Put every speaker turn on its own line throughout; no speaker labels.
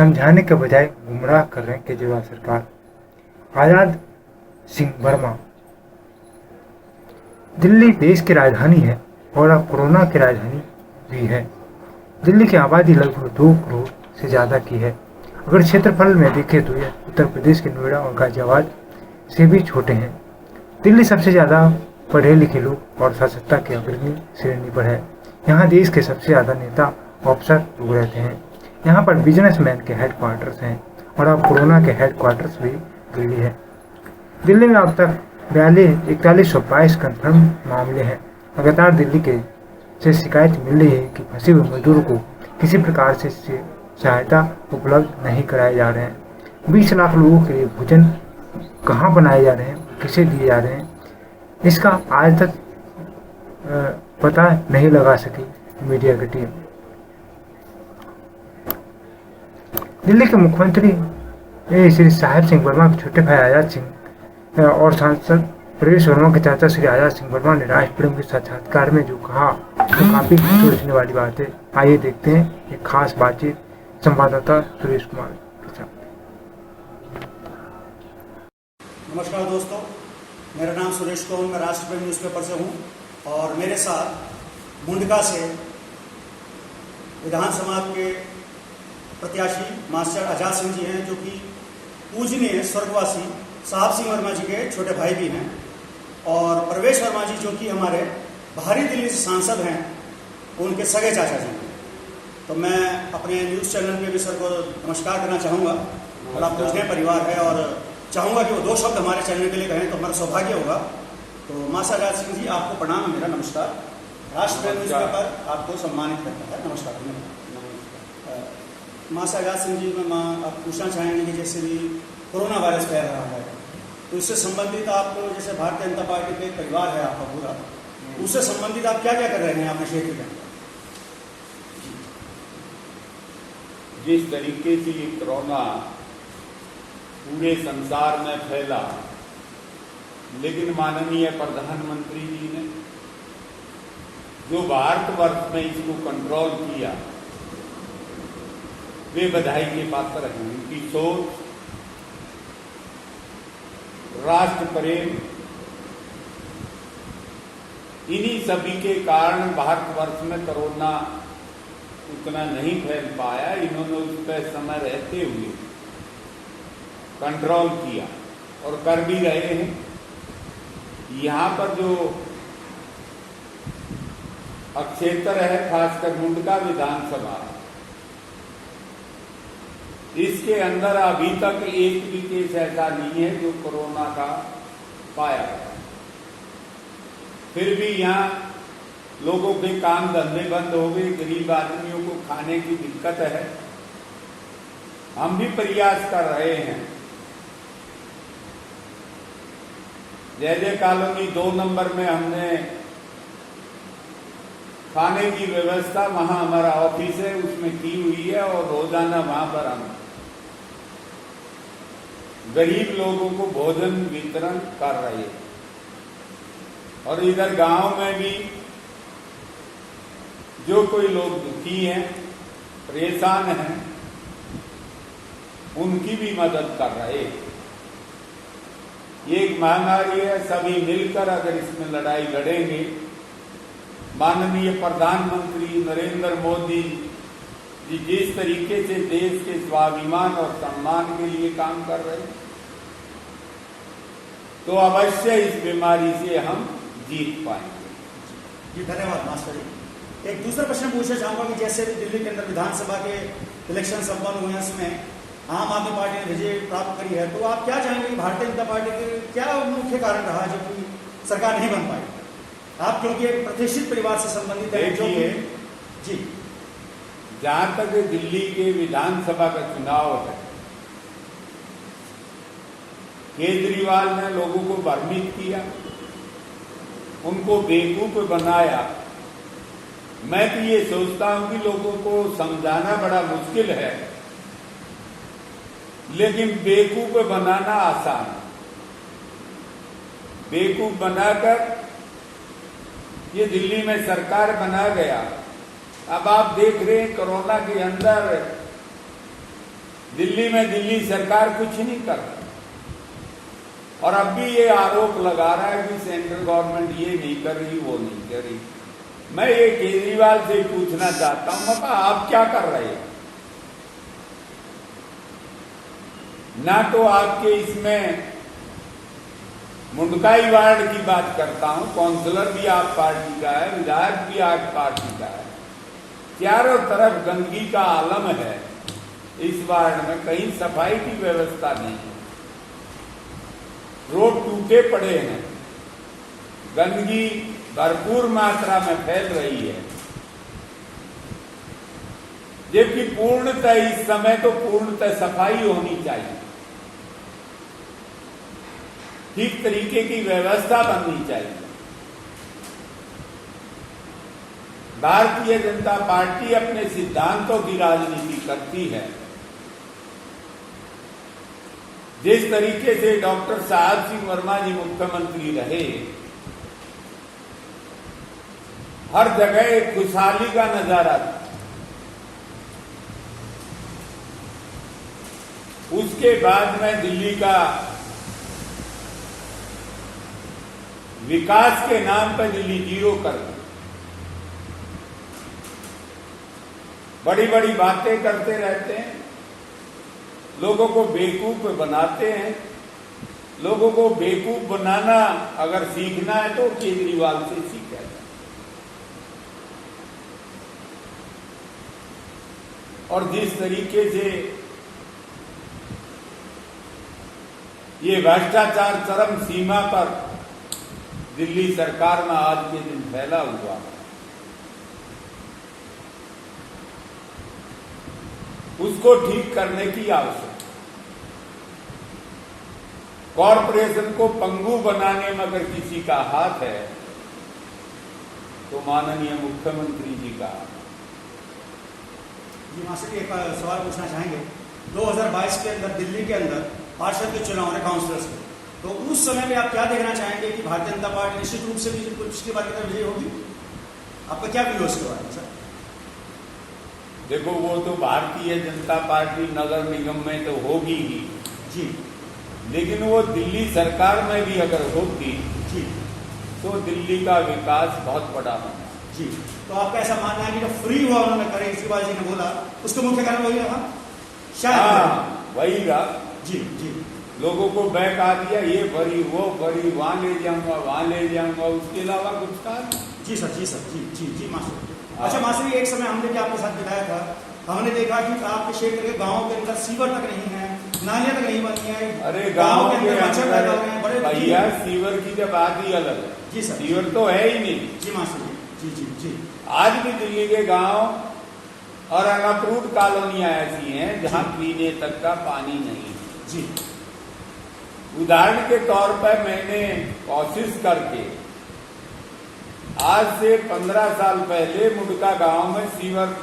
समझाने के बजाय गुमराह कर रहे हैं केजरीवाल सरकार। आजाद सिंह वर्मा। दिल्ली देश की राजधानी है और अब कोरोना की राजधानी भी है। दिल्ली की आबादी लगभग 2 करोड़ से ज़्यादा की है। अगर क्षेत्रफल में देखें तो यह उत्तर प्रदेश के नोएडा और गाजियाबाद से भी छोटे हैं। दिल्ली सबसे ज़्यादा पढ़े लिखे लोग और साक्षरता के अग्रणी श्रेणी पर है। यहाँ देश के सबसे ज़्यादा नेता अफसर लोग रहते हैं। यहाँ पर बिजनेसमैन के हेडक्वार्टर्स हैं और अब कोरोना के हेडक्वार्टर्स भी दिल्ली है। दिल्ली में अब तक 4122 कन्फर्म मामले हैं। लगातार दिल्ली के से शिकायत मिल रही है कि फंसे हुए मजदूरों को किसी प्रकार से सहायता उपलब्ध नहीं कराए जा रहे हैं। 20 लाख लोगों के लिए भोजन कहाँ बनाए जा रहे हैं, किसे दिए जा रहे हैं, इसका आज तक पता नहीं लगा सकी मीडिया की टीम। दिल्ली के मुख्यमंत्री श्री साहिब सिंह वर्मा के छोटे भाई आजाद सिंह और सांसद प्रवेश वर्मा के चाचा श्री आजाद सिंह वर्मा ने राष्ट्रपति के साक्षात्कार में जो कहा तो काफी सोचने वाली बात है। आइए देखते हैं एक खास बातचीत संवाददाता सुरेश कुमार के साथ।
नमस्कार दोस्तों, मेरा नाम सुरेश कौर, मैं राष्ट्रपति न्यूज़पेपर से हूँ और मेरे साथ मुंडका से विधानसभा के प्रत्याशी मास्टर आजाद सिंह जी हैं, जो कि पूजनीय स्वर्गवासी साहब सिंह वर्मा जी के छोटे भाई भी हैं, और प्रवेश वर्मा जी जो कि हमारे बाहरी दिल्ली से सांसद हैं, उनके सगे चाचा जी हैं। तो मैं अपने न्यूज़ चैनल पे भी सर को नमस्कार करना चाहूँगा और आप पूजनीय परिवार है और चाहूँगा कि वो 2 शब्द हमारे चैनल के लिए कहें तो हमारा सौभाग्य होगा। तो मास्टर आजाद सिंह जी, आपको प्रणाम, मेरा नमस्कार। राष्ट्रपति न्यूज़पेपर आपको सम्मानित करता है। नमस्कार। मास्टर आजाद सिंह जी, मैं आप पूछना चाहेंगे कि जैसे भी कोरोना वायरस फैल रहा है तो इससे संबंधित आपको, जैसे भारतीय जनता पार्टी का एक परिवार है आपका पूरा, उससे संबंधित आप क्या क्या कर रहे हैं अपने क्षेत्र के अंदर?
जिस तरीके से ये कोरोना पूरे संसार में फैला, लेकिन माननीय प्रधानमंत्री जी ने जो भारतवर्ष में इसको कंट्रोल किया, वे बधाई के पात्र हैं। उनकी सोच, राष्ट्र प्रेम, इन्हीं सभी के कारण भारतवर्ष में कोरोना उतना नहीं फैल पाया। इन्होंने उस पर समय रहते हुए कंट्रोल किया और कर भी रहे हैं। यहाँ पर जो क्षेत्र है, खासकर मुंडका विधानसभा, इसके अंदर अभी तक एक भी केस ऐसा नहीं है जो कोरोना का पाया गया। फिर भी यहाँ लोगों के काम धंधे बंद हो गए, गरीब आदमियों को खाने की दिक्कत है। हम भी प्रयास कर रहे हैं। जय जय कॉलोनी 2 नंबर में हमने खाने की व्यवस्था, वहां हमारा ऑफिस है, उसमें की हुई है और रोजाना वहां पर हम गरीब लोगों को भोजन वितरण कर रहे हैं। और इधर गांव में भी जो कोई लोग दुखी हैं, परेशान हैं, उनकी भी मदद कर रहे हैं। ये एक महामारी है, सभी मिलकर अगर इसमें लड़ाई लड़ेंगे, माननीय प्रधानमंत्री नरेंद्र मोदी जी जिस तरीके से देश के स्वाभिमान और सम्मान के लिए काम कर रहे हैं, तो अवश्य इस बीमारी से हम जीत पाएंगे।
जी धन्यवाद मास्टर जी। एक दूसरा प्रश्न पूछना चाहूंगा कि जैसे भी दिल्ली के अंदर विधानसभा के इलेक्शन संपन्न हुए हैं, उसमें आम आदमी पार्टी ने विजय प्राप्त करी है, तो आप क्या चाहेंगे कि भारतीय जनता पार्टी के क्या मुख्य कारण रहा जो कि सरकार नहीं बन पाई? आप क्योंकि एक प्रतिष्ठित परिवार से संबंधित है जो जी,
जहां तक दिल्ली के विधानसभा का चुनाव है, केजरीवाल ने लोगों को भ्रमित किया, उनको बेवकूफ बनाया। मैं तो ये सोचता हूं कि लोगों को समझाना बड़ा मुश्किल है, लेकिन बेवकूफ बनाना आसान है। बेवकूफ बनाकर ये दिल्ली में सरकार बना गया। अब आप देख रहे हैं कोरोना के अंदर दिल्ली में दिल्ली सरकार कुछ नहीं कर रही, और अब भी ये आरोप लगा रहा है कि सेंट्रल गवर्नमेंट ये नहीं कर रही, वो नहीं कर रही। मैं ये केजरीवाल से पूछना चाहता हूं, मैं आप क्या कर रहे हैं? ना तो आपके इसमें मुंडकाई वार्ड की बात करता हूं, काउंसलर भी आप पार्टी का है, विधायक भी आप पार्टी का है, चारों तरफ गंदगी का आलम है। इस वार्ड में कहीं सफाई की व्यवस्था नहीं है, रोड टूटे पड़े हैं, गंदगी भरपूर मात्रा में फैल रही है, जबकि पूर्णतः इस समय तो पूर्णतः सफाई होनी चाहिए, ठीक तरीके की व्यवस्था बननी चाहिए। भारतीय जनता पार्टी अपने सिद्धांतों की राजनीति करती है। जिस तरीके से डॉक्टर साहब सिंह वर्मा जी मुख्यमंत्री रहे, हर जगह एक खुशहाली का नजारा था। उसके बाद में दिल्ली का विकास के नाम पर दिल्ली जीरो कर दी, बड़ी बड़ी बातें करते रहते हैं, लोगों को बेवकूफ बनाते हैं। लोगों को बेवकूफ बनाना अगर सीखना है तो केजरीवाल से सीखा जाए। और जिस तरीके से ये भ्रष्टाचार चरम सीमा पर दिल्ली सरकार में आज के दिन फैला हुआ, उसको ठीक करने की आवश्यकता। कॉरपोरेशन को पंगु बनाने में अगर किसी का हाथ है तो माननीय मुख्यमंत्री जी का।
जी मास्टर जी, एक सवाल पूछना चाहेंगे। 2022 के अंदर दिल्ली के अंदर पार्षद के चुनाव है, काउंसलर्स के, तो उस समय में आप क्या देखना चाहेंगे कि भारतीय जनता पार्टी निश्चित रूप से पिछली बार की तरह विजयी होगी? आपका क्या व्यू है इसके बारे में सर?
देखो, वो तो भारतीय जनता पार्टी नगर निगम में तो होगी ही
जी, लेकिन
वो दिल्ली सरकार में भी अगर होती
जी
तो दिल्ली का विकास बहुत बड़ा होगा
जी। तो आपका ऐसा मानना है कि जो फ्री हुआ उन्होंने केजरीवाल जी ने बोला, उसका मुख्य कारण वही रहा शायद?
हाँ, वही रहा
जी जी।
लोगों को बहका दिया, ये भरी वो भरी, वहां ले जाऊंगा वहां ले जाऊंगा, उसके अलावा कुछ कहा नहीं।
जी सर, जी सर, जी जी जी मास्टर। अच्छा मास्टर जी, एक समय हमने भी आपके साथ बिताया था, हमने देखा कि आपके क्षेत्र के गांव के अंदर सीवर तक नहीं है, नालियां तक नहीं बनी है।
अरे गांव के
मच्छर पैदा हो रहे हैं बड़े।
भैया, सीवर की जब बात ही अलग है।
जी सर,
सीवर तो है ही नहीं।
जी मास्टर जी जी जी।
आज भी दिल्ली के गांव और अनअप्रूव्ड कॉलोनियां ऐसी हैं जहां पीने तक का पानी नहीं है।
जी।
उदाहरण के तौर पर मैंने कोशिश करके आज से 15 साल पहले मुंडका गांव में सीवर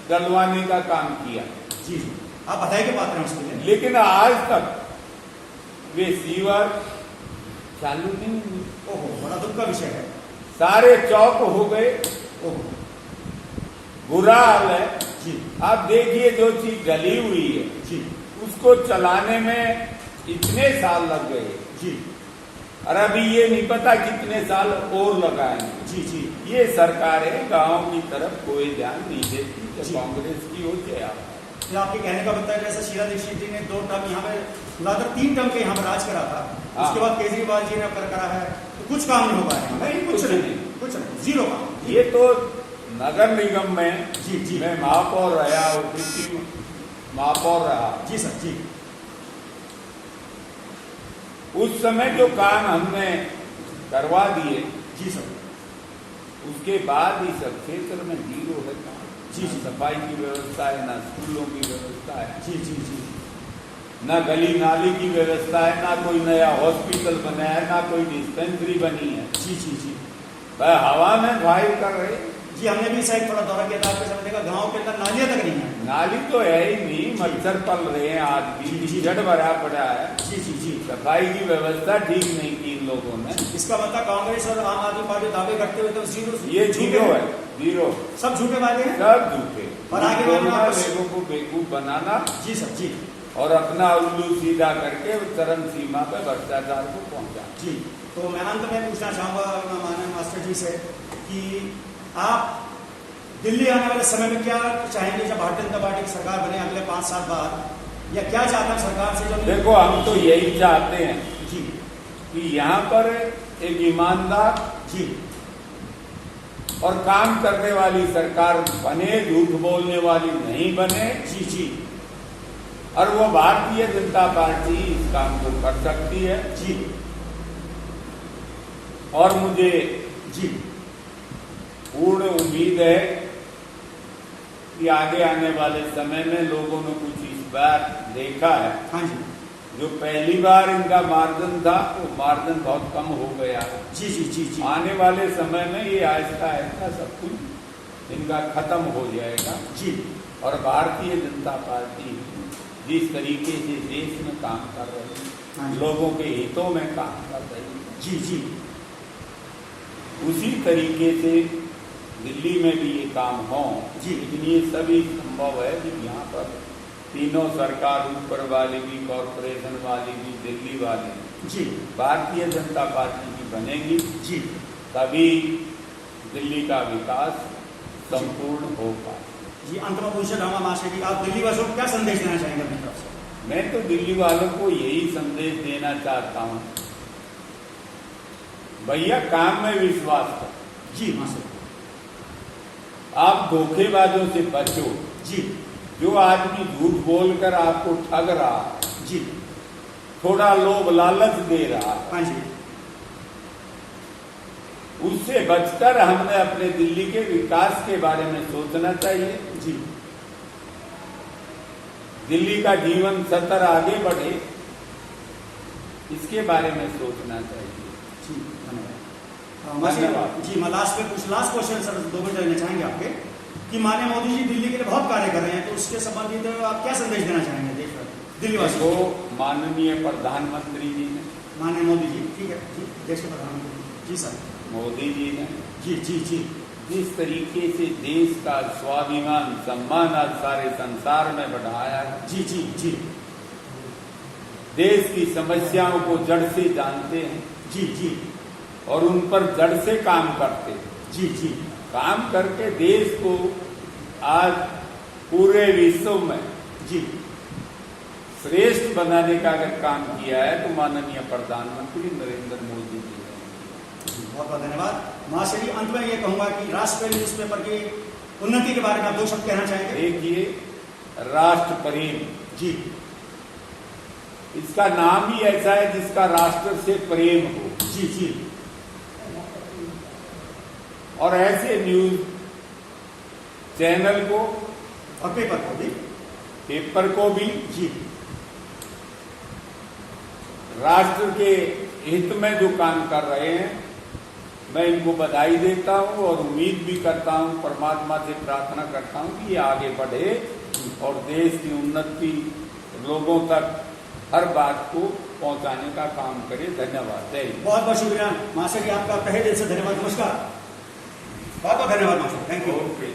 डलवाने का काम किया।
जी, आप बधाई के पात्र हैं उसके लिए।
लेकिन आज तक वे सीवर चालू नहीं हुई।
ओहो, बड़ा दुख का विषय है।
सारे चौक हो गए,
ओहो,
बुरा हाल है।
जी।
आप देखिए, जो चीज गली हुई है
जी
उसको चलाने में इतने साल लग गए
जी।
और अभी ये नहीं पता कितने साल और लगाएंगे।
जी जी।
ये सरकारें गांव की तरफ कोई ध्यान नहीं देती,
जी।
जब कांग्रेस की होती है।
फिर आपके कहने का मतलब है, जैसे शीला दीक्षित जी ने 2 टर्म यहाँ पे, ज्यादा 3 टर्म के यहाँ पर राज करा था, उसके बाद केजरीवाल जी ने करा है, तो कुछ काम नहीं हो पाया। नहीं, कुछ नहीं, कुछ नहीं, जीरो काम।
ये तो नगर निगम में
जी जी।
मैं महापौर रहा, डिप्टी महापौर रहा।
जी सर, जी
उस समय जो काम हमने करवा दिए,
जी सर,
उसके बाद इस क्षेत्र में जीरो है काम।
जी जी।
सफाई की व्यवस्था है, ना स्कूलों की व्यवस्था है,
जी जी जी।
ना गली नाली की व्यवस्था है, ना कोई नया हॉस्पिटल बना है, ना कोई डिस्पेंसरी बनी है।
जी जी जी।
हवा में फाइल कर रहे।
जी, हमने भी साइड थोड़ा दौरा किया था, आपके सामने देखा गांव के अंदर नालियां तक नहीं है।
नाली तो है ही नहीं, मच्छर पल रहे हैं, आज
जी,
भी
जी।
जड़ भरा पड़ा है।
जी जी जी।
सफाई की व्यवस्था ठीक नहीं की इन लोगों ने।
इसका मतलब कांग्रेस और आम आदमी पार्टी दावे करते हुए तो जीरो,
ये जीरो है। जीरो।
सब झूठे वादे हैं।
सब झूठे।
और आगे
बोलना, लोगों को बेवकूफ बनाना।
जी सर जी।
और अपना उल्लू सीधा करके चरम सीमा पर भ्रष्टाचार को पहुंचा।
जी, तो मैं अंत में पूछना चाहूंगा माननीय मास्टर जी से कि आप दिल्ली आने वाले समय में क्या चाहेंगे जब भारतीय जनता पार्टी की सरकार बने अगले 5 साल बाद, या क्या चाहते हैं सरकार से? जो
देखो, हम तो यही चाहते हैं
जी
कि यहाँ पर एक ईमानदार
जी
और काम करने वाली सरकार बने, झूठ बोलने वाली नहीं बने।
जी जी
और वो भारतीय जनता पार्टी इस काम को कर सकती है।
जी।
और मुझे
जी
पूर्ण उम्मीद है कि आगे आने वाले समय में लोगों ने कुछ इस बार देखा है।
हाँ जी।
जो पहली बार इनका मार्जिन था, वो मार्जिन बहुत कम हो गया है।
जी जी जी जी।
आने वाले समय में ये आहिस्ता आहिस्ता सब कुछ इनका खत्म हो जाएगा।
जी।
और भारतीय जनता पार्टी जिस तरीके से देश में काम कर रही है, लोगों के हितों में काम कर रही है,
जी जी,
उसी तरीके से दिल्ली में भी ये काम हो।
जी।
लेकिन ये सभी संभव है कि यहाँ पर तीनों सरकार, ऊपर वाली भी, कॉरपोरेशन वाली भी, दिल्ली वाली
जी,
भारतीय जनता पार्टी की बनेगी।
जी।
तभी दिल्ली का विकास संपूर्ण हो पाए।
जी, अंत में पूछना चाहूंगा मास्टर जी, आप दिल्ली वासियों को क्या संदेश देना चाहेंगे अपनी तरफ से?
मैं तो दिल्ली वालों को यही संदेश देना चाहता हूँ, भैया काम में विश्वास करो।
जी मास्टर।
आप धोखेबाजों से बचो।
जी।
जो आदमी झूठ बोलकर आपको ठग रहा,
जी,
थोड़ा लोभ लालच दे रहा,
हाँ जी,
उससे बचकर हमने अपने दिल्ली के विकास के बारे में सोचना चाहिए।
जी।
दिल्ली का जीवन स्तर आगे बढ़े, इसके बारे में सोचना चाहिए।
जी, धन्यवाद। जी, मैं लास्ट क्वेश्चन सर 2 मिनट लेना चाहेंगे आपके कि माननीय मोदी जी दिल्ली के लिए बहुत कार्य कर रहे हैं, तो उसके संबंधित आप क्या संदेश देना चाहेंगे देश में दिल्ली वासियों को?
माननीय प्रधानमंत्री जी ने,
माननीय मोदी जी, ठीक है जी, देश के प्रधानमंत्री जी सर,
मोदी जी ने
जी जी जी,
जिस तरीके से देश का स्वाभिमान, सम्मान आज सारे संसार में बढ़ाया है,
जी जी जी,
देश की समस्याओं को जड़ से जानते हैं,
जी जी,
और उन पर जड़ से काम करते हैं।
जी जी,
काम करके देश को आज पूरे विश्व में
जी,
श्रेष्ठ बनाने का अगर काम किया है तो माननीय प्रधानमंत्री नरेंद्र मोदी जी ने।
बहुत बहुत धन्यवाद। महाशय, अंत में ये कहूंगा कि राष्ट्रीय न्यूज़पेपर की उन्नति के बारे में आप 2 शब्द कहना चाहेंगे?
देखिए, राष्ट्र प्रेम,
जी,
इसका नाम ही ऐसा है जिसका राष्ट्र से प्रेम हो।
जी जी,
और ऐसे न्यूज चैनल को
और पेपर को भी
जी, राष्ट्र के हित में जो काम कर रहे हैं, मैं इनको बधाई देता हूं और उम्मीद भी करता हूं, परमात्मा से प्रार्थना करता हूं कि ये आगे बढ़े और देश की उन्नति, लोगों तक हर बात को पहुंचाने का काम करे। धन्यवाद। जय हिंद।
बहुत बहुत शुक्रिया मास्टर जी, आपका तहे दिल से धन्यवाद। नमस्कार, बहुत बहुत धन्यवाद मास्टर, थैंक यू।
ओके।